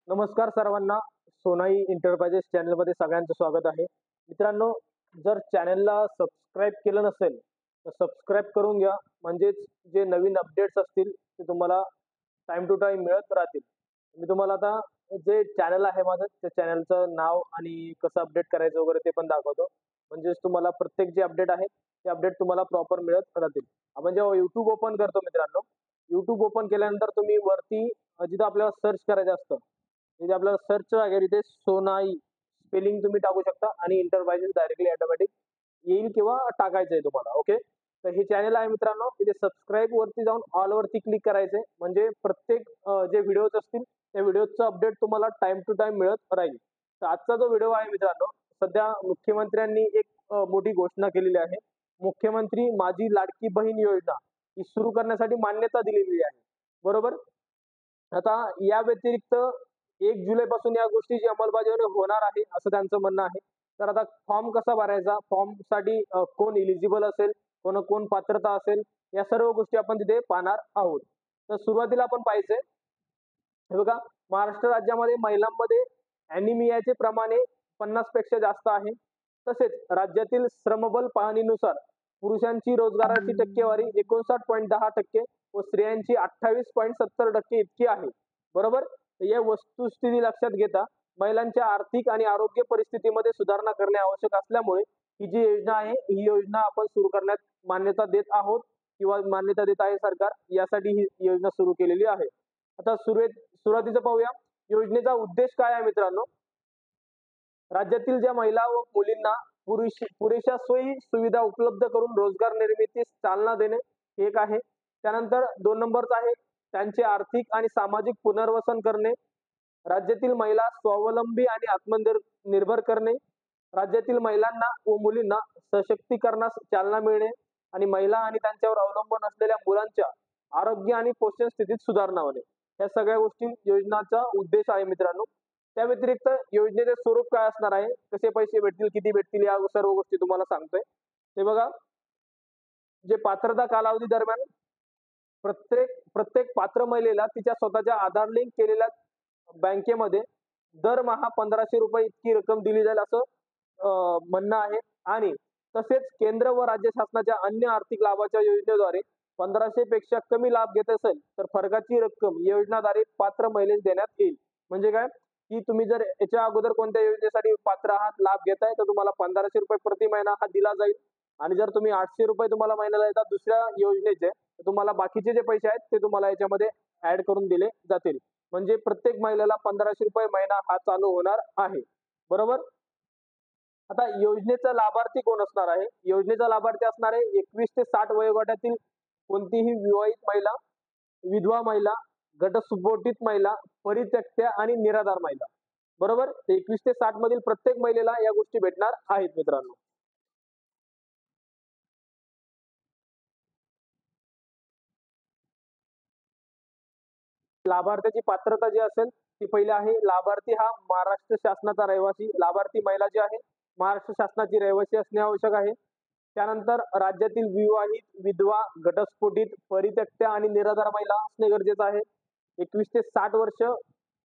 नमस्कार सर्वांना. सोनाई एंटरप्राइजेस चॅनलमध्ये सगळ्यांचं स्वागत आहे. मित्रांनो, जर चॅनलला सबस्क्राईब केलं नसेल तर सबस्क्राईब करून घ्या. म्हणजेच जे नवीन अपडेट्स असतील ते तुम्हाला टाइम टू टाइम मिळत राहतील. मी तुम्हाला आता जे चॅनल आहे माझं त्या चॅनलचं नाव आणि कसं अपडेट करायचं वगैरे ते पण दाखवतो. म्हणजेच तुम्हाला प्रत्येक जे अपडेट आहे ते अपडेट तुम्हाला प्रॉपर मिळत राहतील. आपण जेव्हा YouTube ओपन करतो मित्रांनो, YouTube ओपन केल्यानंतर तुम्ही वरती जिथं आपल्याला सर्च करायचं असतं, म्हणजे आपल्याला सर्च वगैरे इथे सोनाई स्पेलिंग तुम्ही टाकू शकता आणि इंटरप्राइजेस डायरेक्टली ऑटोमॅटिक येईल किंवा टाकायचं आहे तुम्हाला. ओके, तर हे चॅनल आहे मित्रांनो. इथे सबस्क्राईब वरती जाऊन ऑल वरती क्लिक करायचंय. म्हणजे प्रत्येक जे व्हिडिओज असतील त्या व्हिडिओचं अपडेट तुम्हाला टाइम टू टाइम मिळत राहील. तर आजचा जो व्हिडिओ आहे मित्रांनो, सध्या मुख्यमंत्र्यांनी एक मोठी घोषणा केलेली आहे. मुख्यमंत्री माझी लाडकी बहीण योजना ही सुरू करण्यासाठी मान्यता दिलेली आहे. बरोबर. आता या व्यतिरिक्त 1 जुलैपासून या गोष्टीची अंमलबजावणी होणार आहे असं त्यांचं म्हणणं आहे. तर आता फॉर्म कसा भरायचा, फॉर्मसाठी कोण इलिजिबल असेल, कोण पात्रता असेल, या सर्व गोष्टी आपण तिथे पाहणार आहोत. तर सुरुवातीला आपण पाहायचंय, हे बघा, महाराष्ट्र राज्यामध्ये महिलांमध्ये अॅनिमियाचे प्रमाण हे 50 पेक्षा जास्त आहे. तसेच राज्यातील श्रमबल पाहणीनुसार पुरुषांची रोजगाराची टक्केवारी 59.10% व स्त्रियांची 28.70% इतकी आहे. बरोबर. तर या वस्तुस्थिती लक्षात घेता महिलांच्या आर्थिक आणि आरोग्य परिस्थितीमध्ये सुधारणा करणे आवश्यक असल्यामुळे ही जी योजना आहे ही योजना आपण सुरू करण्यात मान्यता देत आहोत किंवा मान्यता देत आहे सरकार. यासाठी ही योजना सुरू केलेली आहे. आता सुरुवातीचं पाहूया, योजनेचा उद्देश काय आहे मित्रांनो. राज्यातील ज्या महिला व मुलींना पुरेशा सोयी सुविधा उपलब्ध करून रोजगार निर्मितीस चालना देणे हे एक आहे. त्यानंतर 2 नंबरचं आहे त्यांचे आर्थिक आणि सामाजिक पुनर्वसन करणे. राज्यातील महिला स्वावलंबी आणि आत्मनिर्भर करणे. राज्यातील महिलांना व मुलींना सशक्तीकरणास चालना मिळणे आणि महिला आणि त्यांच्यावर अवलंबून असलेल्या मुलांच्या आरोग्य आणि पोषण स्थितीत सुधारणा होणे. या सगळ्या गोष्टी योजनाचा उद्देश आहे मित्रांनो. त्या व्यतिरिक्त योजनेचे स्वरूप काय असणार आहे, कसे पैसे भेटतील, किती भेटतील, या सर्व गोष्टी तुम्हाला सांगतोय. ते बघा, जे पात्रता कालावधी दरम्यान प्रत्येक प्रत्येक पात्र महिलेला तिच्या स्वतःच्या आधार लिंक केलेल्या बँकेमध्ये दरमहा 1500 रुपये इतकी रक्कम दिली जाईल असं म्हणणं आहे. आणि तसेच केंद्र व राज्य शासनाच्या अन्य आर्थिक लाभाच्या योजनेद्वारे 1500 पेक्षा कमी लाभ घेत असेल तर फरकाची रक्कम योजनाद्वारे पात्र महिलेस देण्यात येईल. म्हणजे काय, की तुम्ही जर याच्या अगोदर कोणत्या योजनेसाठी पात्र आहात, लाभ घेताय, तर तुम्हाला 1500 रुपये प्रति महिना हा दिला जाईल. आणि जर तुम्ही 800 रुपये तुम्हाला महिन्याला येतात दुसऱ्या योजनेचे, तर तुम्हाला बाकीचे जे पैसे आहेत ते तुम्हाला याच्यामध्ये ऍड करून दिले जातील. म्हणजे प्रत्येक महिलेला 1500 रुपये महिना हा चालू होणार आहे. बरोबर. आता योजनेचा लाभार्थी कोण असणार आहे. योजनेचा लाभार्थी असणार आहे 21 ते 60 वयोगटातील कोणतीही विवाहित महिला, विधवा महिला, घटस्फोटित महिला, परित्यक्त्या आणि निराधार महिला. बरोबर. 21 ते 60 मधील प्रत्येक महिलेला या गोष्टी भेटणार आहेत मित्रांनो. लाभार्थ्याची पात्रता जी असेल ती पहिली आहे, लाभार्थी हा महाराष्ट्र शासनाचा रहिवासी, लाभार्थी महिला जी आहे महाराष्ट्र शासनाची रहिवासी असणे आवश्यक आहे. त्यानंतर राज्यातील विवाहित, विधवा, घटस्फोटित, परित्यक्त्या आणि निराधार महिला असणे गरजेचं आहे. 21 ते 60 वर्ष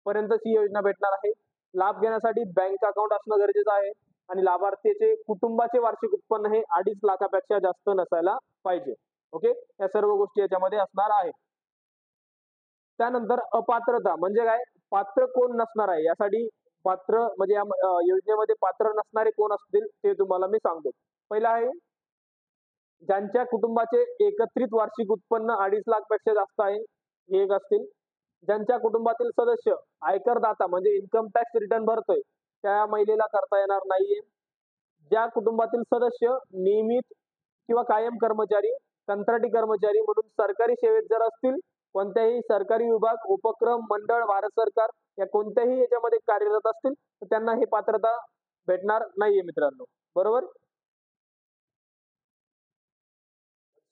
पर्यंतची योजना भेटणार आहे. लाभ घेण्यासाठी बँक अकाउंट असणं गरजेचं आहे आणि लाभार्थीचे कुटुंबाचे वार्षिक उत्पन्न हे 2.5 लाखापेक्षा जास्त नसायला पाहिजे. ओके, या सर्व गोष्टी याच्यामध्ये असणार आहेत. त्यानंतर अपात्रता म्हणजे काय, पात्र कोण नसणार आहे. यासाठी पात्र म्हणजे या योजनेमध्ये पात्र नसणारे कोण असतील ते तुम्हाला मी सांगतो. पहिला आहे ज्यांच्या कुटुंबाचे एकत्रित वार्षिक उत्पन्न 2.5 लाख पेक्षा जास्त आहे, हे एक असतील. ज्यांच्या कुटुंबातील सदस्य आयकरदाता म्हणजे इन्कम टॅक्स रिटर्न भरतोय त्या महिलेला करता येणार नाहीये. ज्या कुटुंबातील सदस्य नियमित किंवा कायम कर्मचारी, कंत्राटी कर्मचारी म्हणून सरकारी सेवेत जर असतील, कोणत्याही सरकारी विभाग, उपक्रम, मंडळ, भारत सरकार या कोणत्याही याच्यामध्ये कार्यरत असतील तर त्यांना ही पात्रता भेटणार नाहीये मित्रांनो. बरोबर.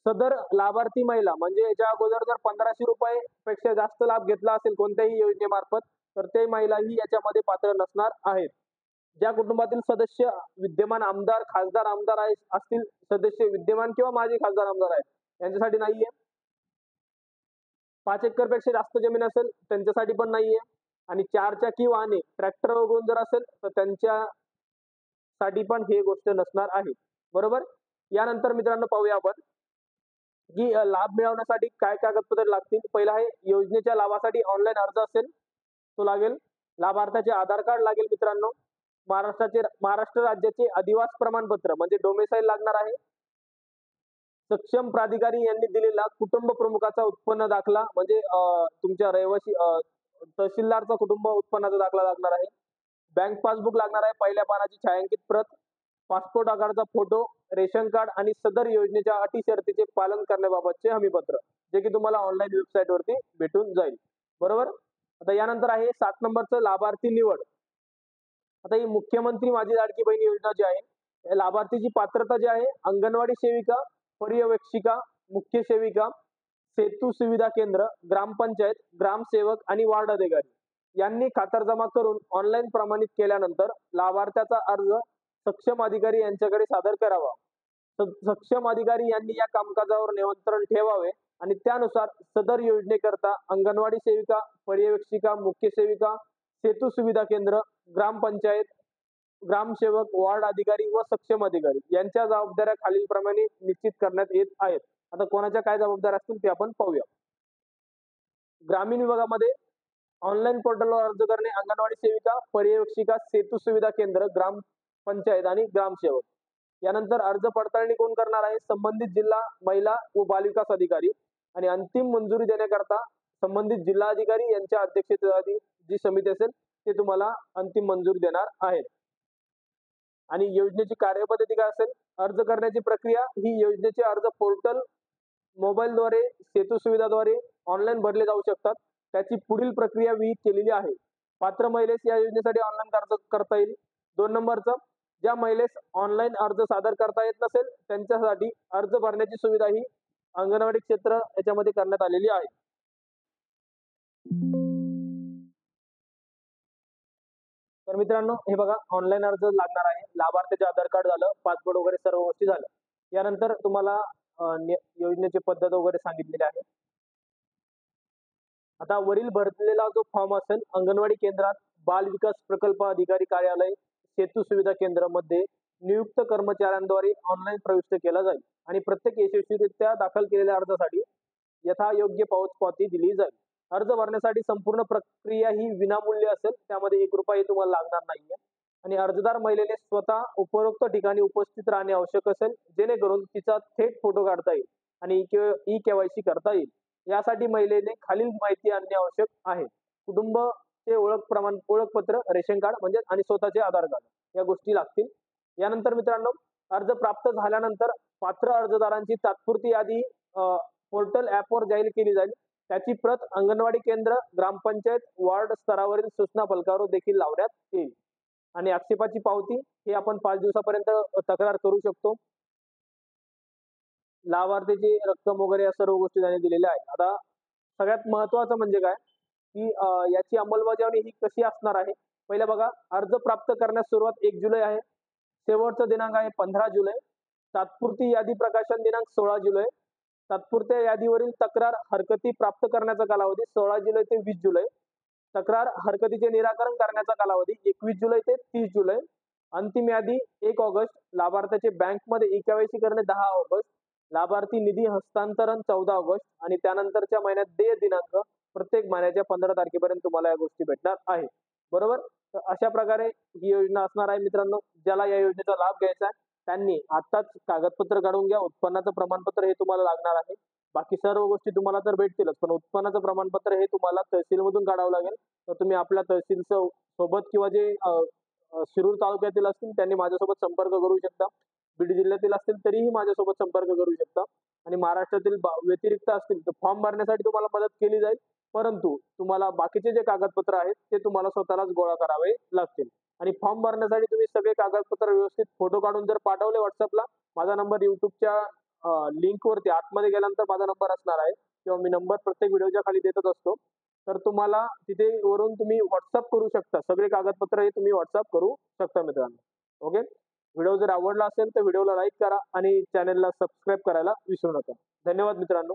सदर लाभार्थी महिला म्हणजे याच्या अगोदर जर 1500 रुपये पेक्षा जास्त लाभ घेतला असेल कोणत्याही योजनेमार्फत तर ते महिलाही याच्यामध्ये पात्र नसणार आहेत. ज्या कुटुंबातील सदस्य विद्यमान आमदार, खासदार, आमदार असतील, सदस्य विद्यमान किंवा माजी खासदार, आमदार आहेत, यांच्यासाठी नाहीये. 5 एकर पेक्षा जास्त जमीन असेल त्यांच्यासाठी पण नाहीये. आणि 4 चाकी वाहने ट्रॅक्टर वगैरे जर असेल तर त्यांच्यासाठी पण हे गोष्ट नसणार आहे. बरोबर. यानंतर मित्रांनो पाहूया आपण की लाभ मिळवण्यासाठी काय कागदपत्रे लागतील. पहिला आहे योजनेच्या लाभासाठी ऑनलाईन अर्ज असेल तो लागेल. लाभार्थ्याचे आधार कार्ड लागेल मित्रांनो. महाराष्ट्र राज्याचे अधिवास प्रमाणपत्र म्हणजे डोमेसाईल लागणार आहे. सक्षम प्राधिकारी यांनी दिलेला कुटुंब प्रमुखाचा उत्पन्न दाखला म्हणजे तुमच्या रहिवासी तहसीलदारचा कुटुंब उत्पन्नाचा दाखला लागणार आहे. बँक पासबुक लागणार आहे, पहिल्या पानाची छायांकित प्रत, पासपोर्ट आकाराचा फोटो, रेशन कार्ड आणि सदर योजनेच्या अटी शर्तीचे पालन करण्याबाबतचे हमीपत्र, जे की तुम्हाला ऑनलाईन वेबसाईट वरती भेटून जाईल. बरोबर. आता यानंतर आहे 7 नंबरचं लाभार्थी निवड. आता ही मुख्यमंत्री माझी लाडकी बहीण योजना जी आहे, लाभार्थीची पात्रता जी आहे अंगणवाडी सेविका, पर्यवेक्षिका, मुख्य सेविका, सेतू सुविधा केंद्र, ग्रामपंचायत, ग्रामसेवक आणि वार्ड अधिकारी यांनी खातरजमा करून ऑनलाईन प्रमाणित केल्यानंतर लाभार्थ्याचा अर्ज सक्षम अधिकारी यांच्याकडे सादर करावा. सक्षम अधिकारी यांनी या कामकाजावर नियंत्रण ठेवावे आणि त्यानुसार सदर योजनेकरता अंगणवाडी सेविका, पर्यवेक्षिका, मुख्य सेविका, सेतू सुविधा केंद्र, ग्रामपंचायत, ग्रामसेवक, वार्ड अधिकारी व सक्षम अधिकारी यांच्या जबाबदाऱ्या खालीलप्रमाणे निश्चित करण्यात येत आहेत. आता कोणाच्या काय जबाबदाऱ्या असतील ते आपण पाहूया. ग्रामीण विभागामध्ये ऑनलाईन पोर्टलवर अर्ज करणे अंगणवाडी सेविका, पर्यवेक्षिका, सेतू सुविधा केंद्र, ग्रामपंचायत आणि ग्रामसेवक. यानंतर अर्ज पडताळणी कोण करणार आहे? संबंधित जिल्हा महिला व बालविकास अधिकारी आणि अंतिम मंजुरी देण्याकरता संबंधित जिल्हाधिकारी यांच्या अध्यक्षतेखाली जी समिती असेल ते तुम्हाला अंतिम मंजुरी देणार आहेत. आणि योजनेची कार्यपद्धती काय असेल? अर्ज करण्याची प्रक्रिया ही योजनेचे अर्ज पोर्टल, मोबाईलद्वारे, सेतू सुविधाद्वारे ऑनलाईन भरले जाऊ शकतात. त्याची पुढील प्रक्रिया विहित केलेली आहे. पात्र महिलेस या योजनेसाठी ऑनलाईन अर्ज करता येईल. 2 नंबरचं, ज्या महिलेस ऑनलाईन अर्ज सादर करता येत नसेल त्यांच्यासाठी अर्ज भरण्याची सुविधा ही अंगणवाडी क्षेत्र याच्यामध्ये करण्यात आलेली आहे. तर मित्रांनो हे बघा ऑनलाईन अर्ज लागणार आहे. लाभार्थ्याचे आधार कार्ड झालं, पासपोर्ट वगैरे सर्व गोष्टी झाल्या. यानंतर तुम्हाला योजनेची पद्धत वगैरे सांगितलेली आहे. आता वरील भरलेला जो फॉर्म असेल अंगणवाडी केंद्रात बाल विकास प्रकल्प अधिकारी कार्यालय, सेतू सुविधा केंद्र मध्ये नियुक्त कर्मचाऱ्यांद्वारे ऑनलाईन प्रविष्ट केला जाईल आणि प्रत्येक यशस्वीरित्या दाखल केलेल्या अर्जासाठी यथायोग्य पावती दिली जाईल. अर्ज भरण्यासाठी संपूर्ण प्रक्रिया ही विनामूल्य असेल, त्यामध्ये 1 रुपयाही तुम्हाला लागणार नाहीये आणि अर्जदार महिलेने स्वतः उपरोक्त ठिकाणी उपस्थित राहणे आवश्यक असेल, जेणेकरून तिचा थेट फोटो काढता येईल आणि ई केवायसी करता येईल. यासाठी महिलेने खालील माहिती आणणे आवश्यक आहे. कुटुंबचे ओळखपत्र, रेशन कार्ड म्हणजे आणि स्वतःचे आधार कार्ड या गोष्टी लागतील. यानंतर मित्रांनो अर्ज प्राप्त झाल्यानंतर पात्र अर्जदारांची तात्पुरती यादी पोर्टल ऍपवर जाहीर केली जाईल. त्याची प्रत अंगणवाडी केंद्र, ग्रामपंचायत, वार्ड स्तरावरील सूचना फलकावर देखील लावण्यात येईल. आणि आक्षेपाची पावती हे आपण 5 दिवसापर्यंत तक्रार करू शकतो. लाभार्थीची रक्कम वगैरे या सर्व गोष्टी त्यांनी दिलेल्या आहेत. आता सगळ्यात महत्वाचं म्हणजे काय की याची अंमलबजावणी ही कशी असणार आहे? पहिलं बघा, अर्ज प्राप्त करण्यास सुरुवात 1 जुलै आहे. शेवटचा दिनांक आहे 15 जुलै. तात्पुरती यादी प्रकाशन दिनांक 16 जुलै. तात्पुरत्या यादीवरील तक्रार हरकती प्राप्त करण्याचा कालावधी 16 जुलै ते 20 जुलै. तक्रार हरकतीचे निराकरण करण्याचा कालावधी 21 जुलै ते 30 जुलै. अंतिम यादी 1 ऑगस्ट. लाभार्थ्याचे बँकमध्ये ई-केवायसी करणे 10 ऑगस्ट. लाभार्थी निधी हस्तांतरण 14 ऑगस्ट आणि त्यानंतरच्या महिन्यात देय दिनांक प्रत्येक महिन्याच्या 15 तारखेपर्यंत तुम्हाला या गोष्टी भेटणार आहे. बरोबर. तर अशा प्रकारे ही योजना असणार आहे मित्रांनो. ज्याला या योजनेचा लाभ घ्यायचा आहे त्यांनी आताच कागदपत्र काढून घ्या. उत्पन्नाचं प्रमाणपत्र हे तुम्हाला लागणार आहे. बाकी सर्व गोष्टी तुम्हाला तर भेटतीलच, पण उत्पन्नाचं प्रमाणपत्र हे तुम्हाला तहसीलमधून काढावं लागेल. तर तुम्ही आपल्या तहसील सोबत किंवा जे शिरूर तालुक्यातील असतील त्यांनी माझ्यासोबत संपर्क करू शकता. बीड जिल्ह्यातील असतील तरीही माझ्यासोबत संपर्क करू शकता आणि महाराष्ट्रातील व्यतिरिक्त असतील तर फॉर्म भरण्यासाठी तुम्हाला मदत केली जाईल, परंतु तुम्हाला बाकीचे जे कागदपत्र आहेत ते तुम्हाला स्वतःलाच गोळा करावे लागतील. आणि फॉर्म भरण्यासाठी तुम्ही सगळे कागदपत्र व्यवस्थित फोटो काढून जर पाठवले व्हॉट्सअपला, माझा नंबर युट्यूबच्या लिंक वरती आतमध्ये गेल्यानंतर माझा नंबर असणार आहे किंवा मी नंबर प्रत्येक व्हिडिओच्या खाली देतच असतो. तर तुम्हाला तिथे वरून तुम्ही व्हॉट्सअप करू शकता. सगळे कागदपत्र हे तुम्ही व्हॉट्सअप करू शकता मित्रांनो. ओके. व्हिडिओ जर आवडला असेल तर व्हिडिओला लाईक करा आणि चॅनलला सबस्क्राईब करायला विसरू नका. धन्यवाद मित्रांनो.